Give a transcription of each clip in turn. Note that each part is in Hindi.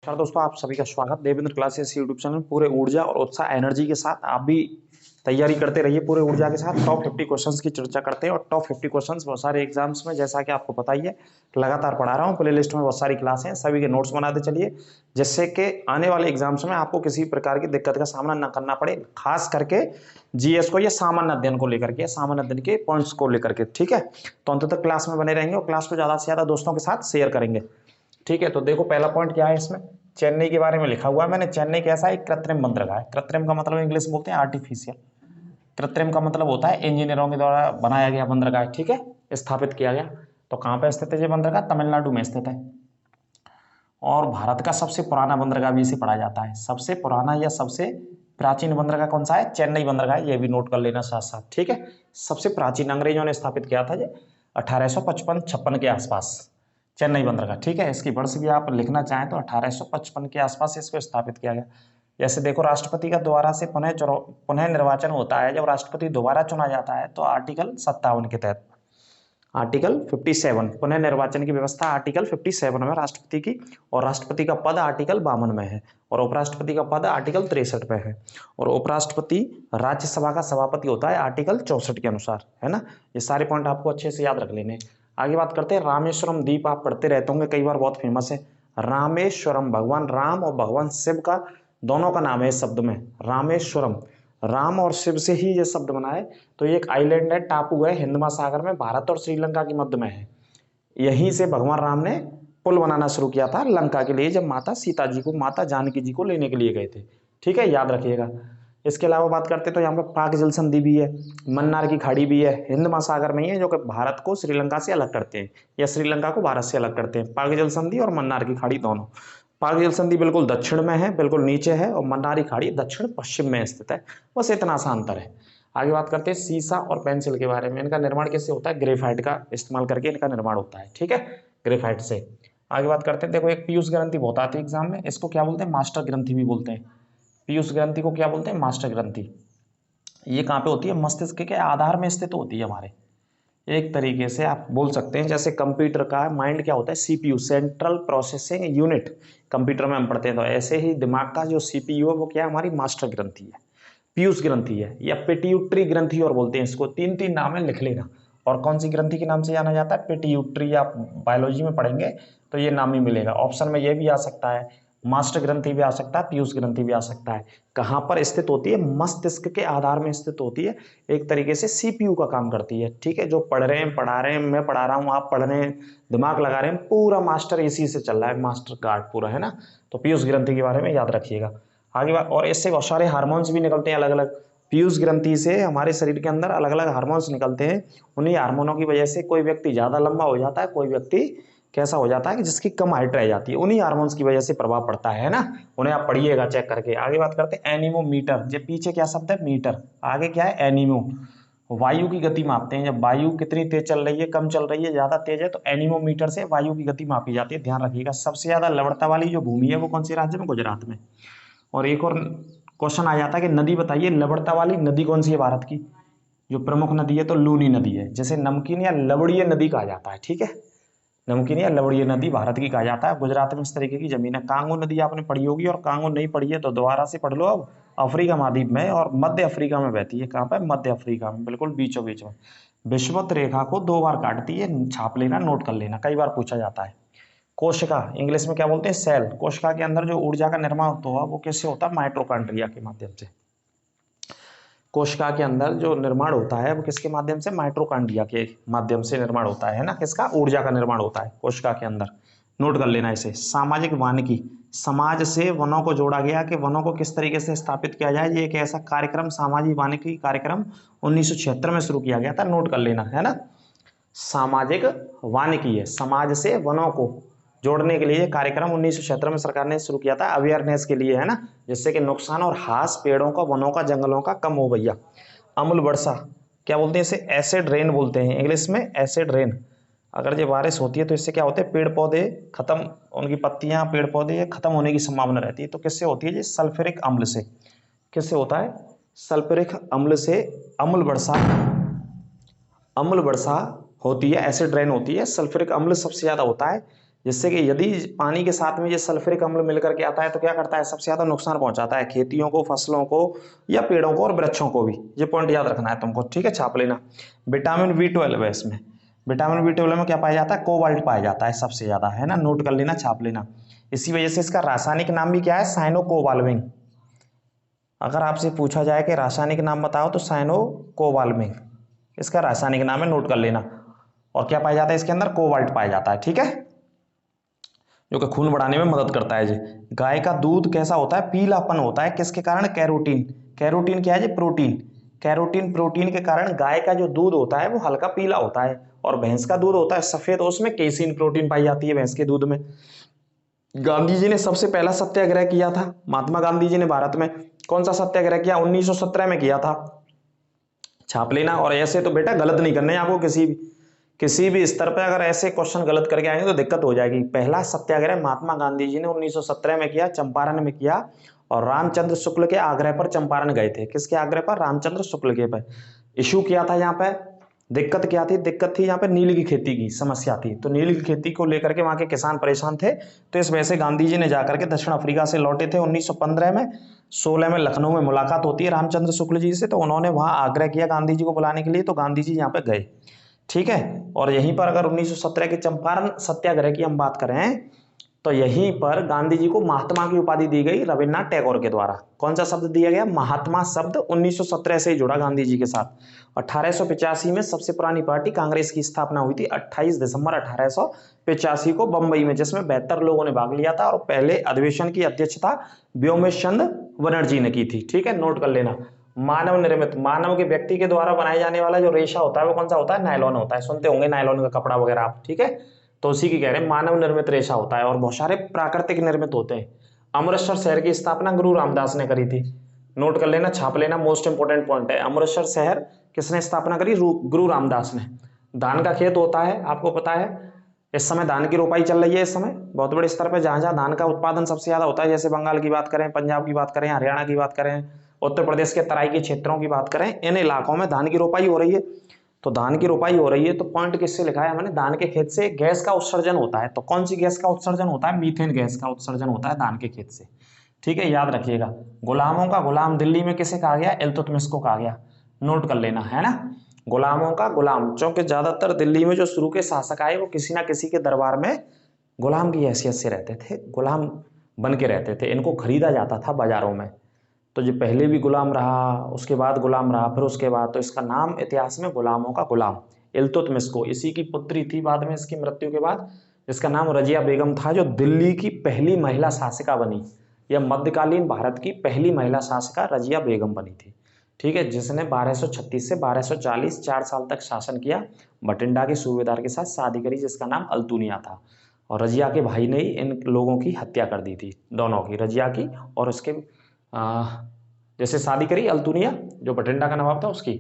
नमस्कार दोस्तों, आप सभी का स्वागत देवेंद्र क्लासेस यूट्यूब चैनल। पूरे ऊर्जा और उत्साह एनर्जी के साथ आप भी तैयारी करते रहिए। पूरे ऊर्जा के साथ टॉप 50 क्वेश्चंस की चर्चा करते हैं और टॉप 50 क्वेश्चंस बहुत सारे एग्जाम्स में, जैसा कि आपको पता ही है, लगातार पढ़ा रहा हूँ। प्ले लिस्ट में बहुत सारी क्लासें हैं, सभी के नोट्स बनाते चलिए, जिससे कि आने वाले एग्जाम्स में आपको किसी प्रकार की दिक्कत का सामना न करना पड़े, खास करके जीएस को या सामान्य अध्ययन को लेकर के, सामान्य अध्ययन के पॉइंट्स को लेकर के। ठीक है, तो अंत तक क्लास में बने रहेंगे और क्लास को ज्यादा से ज्यादा दोस्तों के साथ शेयर करेंगे। ठीक है, तो देखो पहला पॉइंट क्या है इसमें, चेन्नई के बारे में लिखा हुआ है मैंने। चेन्नई कैसा है? एक कृत्रिम बंदरगाह है। कृत्रिम का मतलब इंग्लिश में बोलते हैं आर्टिफिशियल। कृत्रिम का मतलब होता है इंजीनियरों के द्वारा बनाया गया बंदरगाह। ठीक है, स्थापित किया गया। तो कहाँ पे स्थित है ये बंदरगाह? तमिलनाडु में स्थित है। और भारत का सबसे पुराना बंदरगाह भी इसे पढ़ा जाता है। सबसे पुराना या सबसे प्राचीन बंदरगाह कौन सा है? चेन्नई बंदरगाह। ये भी नोट कर लेना साथ साथ। ठीक है, सबसे प्राचीन अंग्रेजों ने स्थापित किया था ये 1855-56 के आसपास, चेन्नई बंदरगाह। ठीक है, इसकी वर्ष भी आप लिखना चाहें तो 1855 के आसपास इसको स्थापित किया गया। जैसे देखो, राष्ट्रपति का दोबारा से पुनः निर्वाचन होता है। जब राष्ट्रपति दोबारा चुना जाता है तो आर्टिकल 57 के तहत, आर्टिकल 57 पुनः निर्वाचन की व्यवस्था आर्टिकल 57 में राष्ट्रपति की, और राष्ट्रपति का पद आर्टिकल 52 में है, और उपराष्ट्रपति का पद आर्टिकल 63 में है, और उपराष्ट्रपति राज्यसभा का सभापति होता है आर्टिकल 64 के अनुसार, है ना। ये सारे पॉइंट आपको अच्छे से याद रख लेने। आगे बात करते हैं रामेश्वरम द्वीप। आप पढ़ते रहते होंगे कई बार, बहुत फेमस है रामेश्वरम। भगवान राम और भगवान शिव का दोनों का नाम है इस शब्द में, रामेश्वरम। राम और शिव से ही ये शब्द बना है। तो ये एक आइलैंड है, टापू है, हिंद महासागर में, भारत और श्रीलंका के मध्य में है। यहीं से भगवान राम ने पुल बनाना शुरू किया था लंका के लिए, जब माता सीता जी को, माता जानकी जी को लेने के लिए गए थे। ठीक है, याद रखिएगा। इसके अलावा बात करते तो यहाँ पे पाक जल संधि भी है, मन्नार की खाड़ी भी है, हिंद महासागर में ही है, जो कि भारत को श्रीलंका से अलग करते हैं, या श्रीलंका को भारत से अलग करते हैं। पाक जल संधि और मन्नार की खाड़ी दोनों। पाक जल संधि बिल्कुल दक्षिण में है, बिल्कुल नीचे है, और मन्नारी खाड़ी दक्षिण पश्चिम में स्थित है। बस इतना सा अंतर है। आगे बात करते हैं सीसा और पेंसिल के बारे में। इनका निर्माण कैसे होता है? ग्रेफाइट का इस्तेमाल करके इनका निर्माण होता है। ठीक है, ग्रेफाइट से। आगे बात करते हैं, देखो एक पीयूष ग्रंथि बहुत आती है एग्जाम में, इसको क्या बोलते हैं? मास्टर ग्रंथि भी बोलते हैं। पीयूष ग्रंथि को क्या बोलते हैं? मास्टर ग्रंथि। ये कहाँ पे होती है? मस्तिष्क के आधार में स्थित होती है हमारे। एक तरीके से आप बोल सकते हैं जैसे कंप्यूटर का माइंड क्या होता है? CPU, central processing unit, computer में हम पढ़ते हैं। तो ऐसे ही दिमाग का जो सीपीयू है वो क्या है? हमारी मास्टर ग्रंथि है, पीयूष ग्रंथि है, या पिट्यूटरी ग्रंथि और बोलते हैं इसको। तीन तीन नाम है, लिख लेना। और कौन सी ग्रंथि के नाम से जाना जाता है? पिट्यूटरी। आप बायोलॉजी में पढ़ेंगे तो ये नाम ही मिलेगा। ऑप्शन में ये भी आ सकता है, मास्टर ग्रंथि भी आ सकता है, पीयूष ग्रंथि भी आ सकता है। कहाँ पर स्थित होती है? मस्तिष्क के आधार में स्थित होती है। एक तरीके से सीपीयू का काम करती है। ठीक है, जो पढ़ रहे हैं, पढ़ा रहे हैं, मैं पढ़ा रहा हूँ, आप पढ़ रहे हैं, दिमाग लगा रहे हैं, पूरा मास्टर इसी से चल रहा है, मास्टर कार्ड पूरा, है ना। तो पीयूष ग्रंथि के बारे में याद रखिएगा। आगे बात, और इससे बहुत सारे हार्मोन्स भी निकलते हैं अलग अलग। पीयूष ग्रंथि से हमारे शरीर के अंदर अलग अलग हार्मोन्स निकलते हैं। उन्हीं हार्मोनों की वजह से कोई व्यक्ति ज़्यादा लंबा हो जाता है, कोई व्यक्ति कैसा हो जाता है कि जिसकी कम हाइट रह जाती है। उन्हीं हार्मोन्स की वजह से प्रभाव पड़ता है ना। उन्हें आप पढ़िएगा चेक करके। आगे बात करते हैं एनीमोमीटर। ये पीछे क्या शब्द है? मीटर। आगे क्या है? एनीमो। वायु की गति मापते हैं। जब वायु कितनी तेज चल रही है, कम चल रही है, ज्यादा तेज है, तो एनीमोमीटर से वायु की गति मापी जाती है। ध्यान रखिएगा। सबसे ज्यादा लवणता वाली जो भूमि है वो कौन से राज्य में? गुजरात में। और एक और क्वेश्चन आ जाता है कि नदी बताइए, लवणता वाली नदी कौन सी है भारत की? जो प्रमुख नदी है तो लूनी नदी है, जैसे नमकीन या लवणीय नदी कहा जाता है। ठीक है, नमकीन या लवणीय नदी भारत की कहा जाता है। गुजरात में इस तरीके की जमीन है। कांगो नदी आपने पढ़ी होगी, और कांगो नहीं पढ़ी है तो दोबारा से पढ़ लो। अब अफ्रीका महाद्वीप में और मध्य अफ्रीका में बहती है। कहाँ पर? मध्य अफ्रीका में, बिल्कुल बीचों बीच में। विषुवत रेखा को 2 बार काटती है। छाप लेना, नोट कर लेना, कई बार पूछा जाता है। कोशिका, इंग्लिश में क्या बोलते हैं? सेल। कोशिका के अंदर जो ऊर्जा का निर्माण होता है वो किससे होता है? माइटोकॉन्ड्रिया के माध्यम से। कोशिका के अंदर जो निर्माण होता है वो किसके माध्यम से? माइटोकॉन्ड्रिया के माध्यम से निर्माण होता है ना। किसका? ऊर्जा का निर्माण होता है कोशिका के अंदर। नोट कर लेना इसे। सामाजिक वानिकी, समाज से वनों को जोड़ा गया कि वनों को किस तरीके से स्थापित किया जाए। ये एक ऐसा कार्यक्रम, सामाजिक वानिकी कार्यक्रम 1976 में शुरू किया गया था। नोट कर लेना, है ना। सामाजिक वानिकी है, समाज से वनों को जोड़ने के लिए कार्यक्रम 1976 में सरकार ने शुरू किया था, अवेयरनेस के लिए, है ना, जिससे कि नुकसान और हास पेड़ों का, वनों का, जंगलों का कम हो भैया। अम्ल वर्षा, क्या बोलते हैं इसे? एसिड रेन बोलते हैं इंग्लिश में, एसिड रेन। अगर ये बारिश होती है तो इससे क्या होता है? पेड़ पौधे खत्म, उनकी पत्तियां, पेड़ पौधे खत्म होने की संभावना रहती है। तो किससे होती है? ये सल्फ्यूरिक अम्ल से। किससे होता है? सल्फ्यूरिक अम्ल से अम्ल वर्षा, अम्ल वर्षा होती है, एसिड रेन होती है। सल्फ्यूरिक अम्ल सबसे ज्यादा होता है जिससे कि यदि पानी के साथ में ये सल्फ्यूरिक अम्ल मिलकर के आता है तो क्या करता है, सबसे ज्यादा नुकसान पहुंचाता है खेतियों को, फसलों को या पेड़ों को और वृक्षों को भी। ये पॉइंट याद रखना है तुमको, ठीक है, छाप लेना। विटामिन B12 है इसमें। विटामिन B12 में क्या पाया जाता है, कोबाल्ट पाया जाता है सबसे ज्यादा, है ना, नोट कर लेना, छाप लेना। इसी वजह से इसका रासायनिक नाम भी क्या है, साइनोकोबाल्मिन। अगर आपसे पूछा जाए कि रासायनिक नाम बताओ तो साइनोकोबाल्मिन इसका रासायनिक नाम है, नोट कर लेना। और क्या पाया जाता है इसके अंदर, कोबाल्ट पाया जाता है, ठीक है, जो कि खून बढ़ाने में मदद करता है जी। गाय का दूध कैसा होता है, पीलापन होता है, किसके कारण, कैरोटीन। कैरोटीन क्या है जी, प्रोटीन। कैरोटीन प्रोटीन के कारण गाय का जो दूध होता है वो हल्का पीला होता है, और भैंस का दूध होता है सफेद, उसमें केसिन प्रोटीन पाई जाती है भैंस के दूध में। गांधी जी ने सबसे पहला सत्याग्रह किया था, महात्मा गांधी जी ने भारत में कौन सा सत्याग्रह किया, 1917 में किया था, छाप लेना। और ऐसे तो बेटा गलत नहीं करने आपको, किसी भी स्तर पर अगर ऐसे क्वेश्चन गलत करके आएंगे तो दिक्कत हो जाएगी। पहला सत्याग्रह महात्मा गांधी जी ने 1917 में किया, चंपारण में किया, और रामचंद्र शुक्ल के आग्रह पर चंपारण गए थे। किसके आग्रह पर, रामचंद्र शुक्ल के पर इशू किया था। यहाँ पे दिक्कत क्या थी, दिक्कत थी यहाँ पे नील की खेती की समस्या थी, तो नील की खेती को लेकर के वहां के किसान परेशान थे, तो इस वजह से गांधी जी ने जाकर के दक्षिण अफ्रीका से लौटे थे 1915 में। 16 में लखनऊ में मुलाकात होती है रामचंद्र शुक्ल जी से, तो उन्होंने वहां आग्रह किया गांधी जी को बुलाने के लिए, तो गांधी जी यहाँ पे गए, ठीक है। और यहीं पर अगर 1917 के चंपारण सत्याग्रह की हम बात करें तो यहीं पर गांधी जी को महात्मा की उपाधि दी गई रविन्द्रनाथ टैगोर के द्वारा। कौन सा शब्द दिया गया, महात्मा शब्द 1917 से ही जुड़ा गांधी जी के साथ। 1885 में सबसे पुरानी पार्टी कांग्रेस की स्थापना हुई थी 28 दिसंबर 1885 को बंबई में, जिसमें 72 लोगों ने भाग लिया था, और पहले अधिवेशन की अध्यक्षता व्योमेश चंद्र बनर्जी ने की थी, ठीक है, नोट कर लेना। मानव निर्मित, मानव के व्यक्ति के द्वारा बनाए जाने वाला जो रेशा होता है वो कौन सा होता है, नायलॉन होता है, सुनते होंगे नायलॉन का कपड़ा वगैरह आप, ठीक है, तो उसी की कह रहे हैं, मानव निर्मित रेशा होता है, और बहुत सारे प्राकृतिक निर्मित होते हैं। अमृतसर शहर की स्थापना गुरु रामदास ने करी थी, नोट कर लेना, छाप लेना, मोस्ट इंपोर्टेंट पॉइंट है। अमृतसर शहर किसने स्थापना करी, गुरु रामदास ने। धान का खेत होता है, आपको पता है इस समय धान की रोपाई चल रही है, इस समय बहुत बड़े स्तर पर जहां जहां धान का उत्पादन सबसे ज्यादा होता है, जैसे बंगाल की बात करें, पंजाब की बात करें, हरियाणा की बात करें, उत्तर प्रदेश के तराई के क्षेत्रों की बात करें, इन इलाकों में धान की रोपाई हो रही है। तो धान की रोपाई हो रही है तो पॉइंट किससे लिखा है मैंने, धान के खेत से गैस का उत्सर्जन होता है। तो कौन सी गैस का उत्सर्जन होता है, मीथेन गैस का उत्सर्जन होता है धान के खेत से, ठीक है, याद रखिएगा। गुलामों का गुलाम दिल्ली में किसे कहा गया, इल्तुतमिश को कहा गया, नोट कर लेना, है ना। गुलामों का गुलाम, क्योंकि ज्यादातर दिल्ली में जो शुरू के शासक आए वो किसी ना किसी के दरबार में गुलाम की हैसियत से रहते थे, गुलाम बन के रहते थे, इनको खरीदा जाता था बाजारों में। तो जो पहले भी गुलाम रहा, उसके बाद गुलाम रहा, फिर उसके बाद, तो इसका नाम इतिहास में गुलामों का गुलाम इल्तुतमिश को, इसी की पुत्री थी बाद में इसकी मृत्यु के बाद, इसका नाम रजिया बेगम था, जो दिल्ली की पहली महिला शासिका बनी, या मध्यकालीन भारत की पहली महिला शासिका रजिया बेगम बनी थी, ठीक है, जिसने 1236 से 1240 4 साल तक शासन किया। बठिंडा के सूबेदार के साथ शादी करी जिसका नाम अल्तुनिया था, और रजिया के भाई ने ही इन लोगों की हत्या कर दी थी, दोनों की, रजिया की और उसके जैसे शादी करी अल्तुनिया जो बठिंडा का नवाब था उसकी।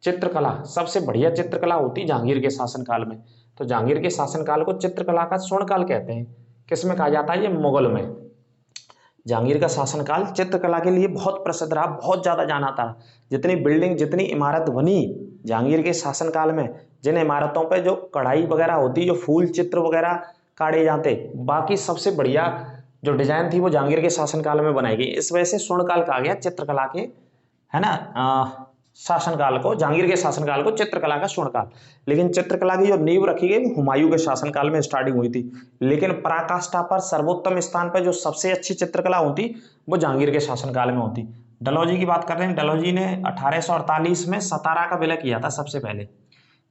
चित्रकला, सबसे बढ़िया चित्रकला होती जहांगीर के शासनकाल में, तो जहांगीर के शासनकाल को चित्रकला का स्वर्णकाल कहते हैं। किसमें कहा जाता है, ये मुगल में। जहांगीर का शासनकाल चित्रकला के लिए बहुत प्रसिद्ध रहा, बहुत ज्यादा जाना था। जितनी बिल्डिंग, जितनी इमारत बनी जहांगीर के शासनकाल में, जिन इमारतों पे जो कढ़ाई वगैरह होती, जो फूल चित्र वगैरह काटे जाते, बाकी सबसे बढ़िया जो डिजाइन थी वो जहांगीर के शासनकाल में बनाई गई। इस वजह से स्वर्णकाल कहा गया चित्रकला के, है ना, शासनकाल को, जहांगीर के शासनकाल को चित्रकला का स्वर्णकाल। लेकिन चित्रकला की जो नींव रखी गई वो हुमायूं के शासनकाल में स्टार्टिंग हुई थी, लेकिन पराकाष्ठा पर सर्वोत्तम स्थान पर जो सबसे अच्छी चित्रकला होती वो जहांगीर के शासनकाल में होती। डलहौजी की बात कर रहे हैं, डलहौजी ने 1848 में सतारा का विलय किया था सबसे पहले।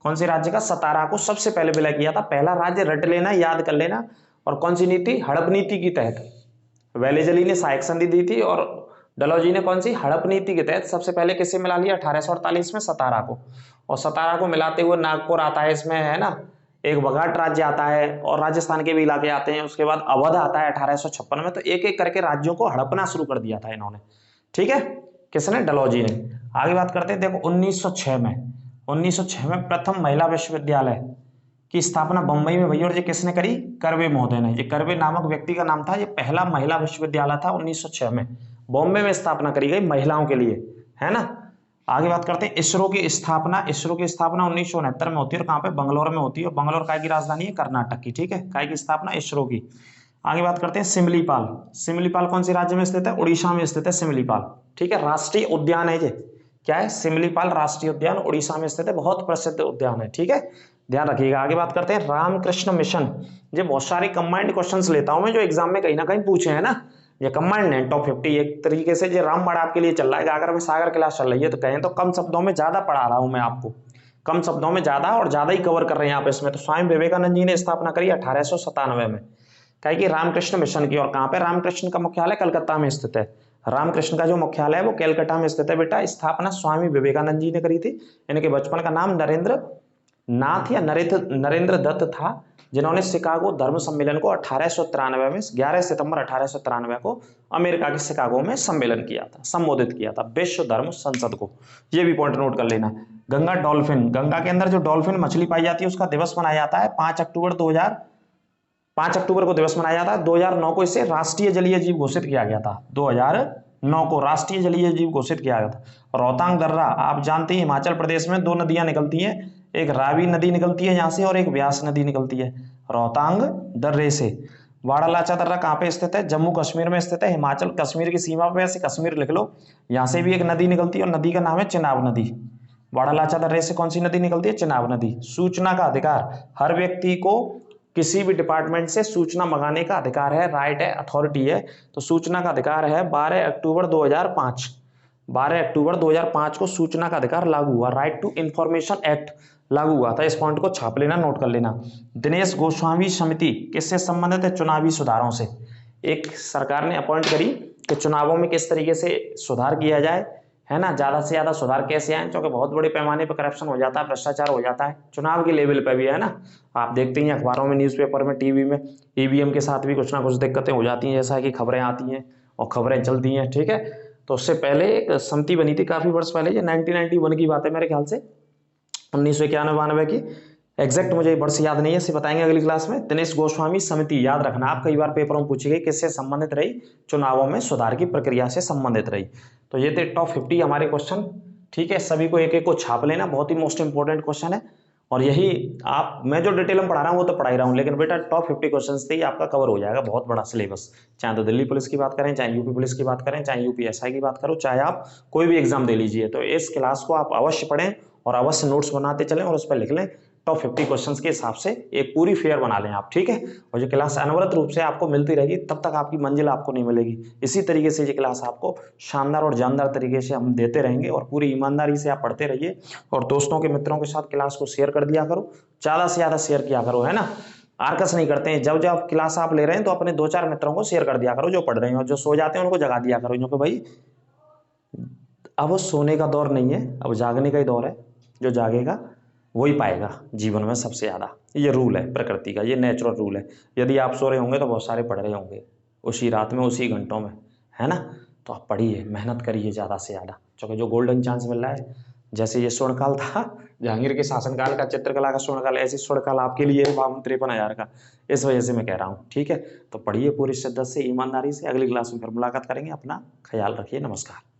कौन से राज्य का, सतारा को सबसे पहले विलय किया था। पहला राज्य रट लेना, याद कर लेना। और कौन सी नीति, हड़प नीति के तहत। वेलेजली ने सहायक संधि दी थी और डलहौजी ने कौन सी, हड़प नीति के तहत सबसे पहले किसे मिला लिया, 1848 में सतारा को। और सतारा को मिलाते हुए नागपुर आता है इसमें, है ना, एक बघाट राज्य आता है, और राजस्थान के भी इलाके आते हैं। उसके बाद अवध आता है 1856 में। तो एक एक करके राज्यों को हड़पना शुरू कर दिया था इन्होंने, ठीक है, किसने, डलहौजी ने। आगे बात करते हैं, देखो 1906 में प्रथम महिला विश्वविद्यालय की स्थापना बंबई में भई, और ये किसने करी, कर्वे महोदय ने। ये कर्वे नामक व्यक्ति का नाम था, ये पहला महिला विश्वविद्यालय था 1906 में बॉम्बे में स्थापना करी गई महिलाओं के लिए, है ना। आगे बात करते हैं इसरो की स्थापना। इसरो की स्थापना 1969 में होती है और कहाँ पे, बंगलौर में होती है। बंगलौर काय की राजधानी है, कर्नाटक की, ठीक है। काय की स्थापना इसरो की। आगे बात करते हैं सिमलीपाल। सिमलीपाल कौन सी राज्य में स्थित है, उड़ीसा में स्थित है सिमलीपाल, ठीक है। राष्ट्रीय उद्यान है ये, क्या है, सिमलीपाल राष्ट्रीय उद्यान, उड़ीसा में स्थित है, बहुत प्रसिद्ध उद्यान है, ठीक है, ध्यान रखिएगा। आगे बात करते हैं रामकृष्ण मिशन। ये बहुत सारे कंबाइंड क्वेश्चंस लेता हूं मैं जो एग्जाम में कहीं ना कहीं पूछे हैं ना, ये कंबाइंड है टॉप 50 एक तरीके से। ये रामबाण आपके लिए चल रहा है, अगर मैं सागर क्लास चल रही है तो कहें तो कम शब्दों में ज्यादा पढ़ा रहा हूं मैं आपको, कम शब्दों में ज्यादा और ज्यादा ही कवर कर रहे हैं आप इसमें। तो स्वामी विवेकानंद जी ने स्थापना करी 1897 में, कहे कि रामकृष्ण मिशन की। और कहां पे, रामकृष्ण का मुख्यालय कलकत्ता में स्थित है। रामकृष्ण का जो मुख्यालय है वो कलकत्ता में स्थित है बेटा। स्थापना स्वामी विवेकानंद जी ने करी थी। इनके बचपन का नाम नरेंद्र नाथ या नरेंद्र दत्त था, जिन्होंने शिकागो धर्म सम्मेलन को 1893 में 11 सितंबर 1893 को अमेरिका के शिकागो में सम्मेलन किया था, संबोधित किया था विश्व धर्म संसद को। ये भी पॉइंट नोट कर लेना। गंगा डॉल्फिन, गंगा के अंदर जो डॉल्फिन मछली पाई जाती है उसका दिवस मनाया जाता है 5 अक्टूबर को दिवस मनाया जाता है। 2009 को इसे राष्ट्रीय जलीय जीव घोषित किया गया था। 2009 को राष्ट्रीय जलीय जीव घोषित किया गया था। रोहतांग दर्रा, आप जानते हैं हिमाचल प्रदेश में 2 नदियां निकलती हैं, एक रावी नदी निकलती है यहाँ से और एक व्यास नदी निकलती है रोहतांग दर्रे से। वाड़ालाचा दर्रा कहाँ पे स्थित है, जम्मू कश्मीर में स्थित है, हिमाचल कश्मीर की सीमा पे, ऐसे कश्मीर लिख लो। यहाँ से भी एक नदी निकलती है और नदी का नाम है चिनाब नदी। वाड़ालाचा दर्रे से कौन सी नदी निकलती है, चिनाब नदी। सूचना का अधिकार, हर व्यक्ति को किसी भी डिपार्टमेंट से सूचना मंगाने का अधिकार है, राइट है, अथॉरिटी है। तो सूचना का अधिकार है 12 अक्टूबर 2005 को सूचना का अधिकार लागू हुआ, राइट टू इंफॉर्मेशन एक्ट लागू हुआ था। इस पॉइंट को छाप लेना, नोट कर लेना। दिनेश गोस्वामी समिति किससे संबंधित है, चुनावी सुधारों से। एक सरकार ने अपॉइंट करी कि चुनावों में किस तरीके से सुधार किया जाए, है ना, ज्यादा से ज्यादा सुधार कैसे आए, क्योंकि बहुत बड़े पैमाने पर करप्शन हो जाता है, भ्रष्टाचार हो जाता है चुनाव के लेवल पे भी, है ना। आप देखते हैं अखबारों में, न्यूज़पेपर में, टीवी में, ईवीएम के साथ भी कुछ ना कुछ दिक्कतें हो जाती हैं, जैसा कि खबरें आती हैं और खबरें चलती हैं, ठीक है। तो उससे पहले एक समिति बनी थी काफी वर्ष पहले, ये 1991 की बात है मेरे ख्याल से, 1991-92 की। एग्जैक्ट मुझे वर्ष याद नहीं है, इसे बताएंगे अगली क्लास में। दिनेश गोस्वामी समिति याद रखना, आप कई बार पेपरों में पूछी गई, किससे संबंधित रही, चुनावों में सुधार की प्रक्रिया से संबंधित रही। तो ये थे टॉप 50 हमारे क्वेश्चन, ठीक है। सभी को एक एक को छाप लेना, बहुत ही मोस्ट इंपॉर्टेंट क्वेश्चन है। और यही आप, मैं जो डिटेल में पढ़ा रहा हूँ वो तो पढ़ा ही रहा हूँ, लेकिन बेटा टॉप 50 क्वेश्चन से ही आपका कवर हो जाएगा बहुत बड़ा सिलेबस। चाहे तो दिल्ली पुलिस की बात करें, चाहे यूपी पुलिस की बात करें, चाहे यूपीएसआई की बात करो, चाहे आप कोई भी एग्जाम दे लीजिए। तो इस क्लास को आप अवश्य पढ़ें और अवश्य नोट्स बनाते चलें और उस पर लिख लें। टॉप 50 क्वेश्चंस के हिसाब से एक पूरी फेयर बना लें आप, ठीक है। और ये क्लास अनवरत रूप से आपको मिलती रहेगी, तब तक आपकी मंजिल आपको नहीं मिलेगी। इसी तरीके से ये क्लास आपको शानदार और जानदार तरीके से हम देते रहेंगे और पूरी ईमानदारी से आप पढ़ते रहिए। और दोस्तों के मित्रों के साथ क्लास को शेयर कर दिया करो, ज़्यादा से ज़्यादा शेयर किया करो, है ना। आर्कस नहीं करते हैं, जब जब क्लास आप ले रहे हैं तो अपने 2-4 मित्रों को शेयर कर दिया करो जो पढ़ रहे हैं, और जो सो जाते हैं उनको जगा दिया करो, क्योंकि भाई अब सोने का दौर नहीं है, अब जागने का ही दौर है। जो जागेगा वही पाएगा जीवन में सबसे ज़्यादा। ये रूल है प्रकृति का, ये नेचुरल रूल है। यदि आप सो रहे होंगे तो बहुत सारे पढ़ रहे होंगे उसी रात में, उसी घंटों में, है ना। तो आप पढ़िए, मेहनत करिए ज़्यादा से ज़्यादा, क्योंकि जो गोल्डन चांस मिल रहा है, जैसे ये स्वर्णकाल था जहांगीर के शासनकाल का, चित्रकला का स्वर्णकाल, ऐसी स्वर्णकाल आपके लिए है 52-53 का। इस वजह से मैं कह रहा हूँ, ठीक है। तो पढ़िए पूरी शिद्दत से, ईमानदारी से। अगली क्लास में फिर मुलाकात करेंगे। अपना ख्याल रखिए, नमस्कार।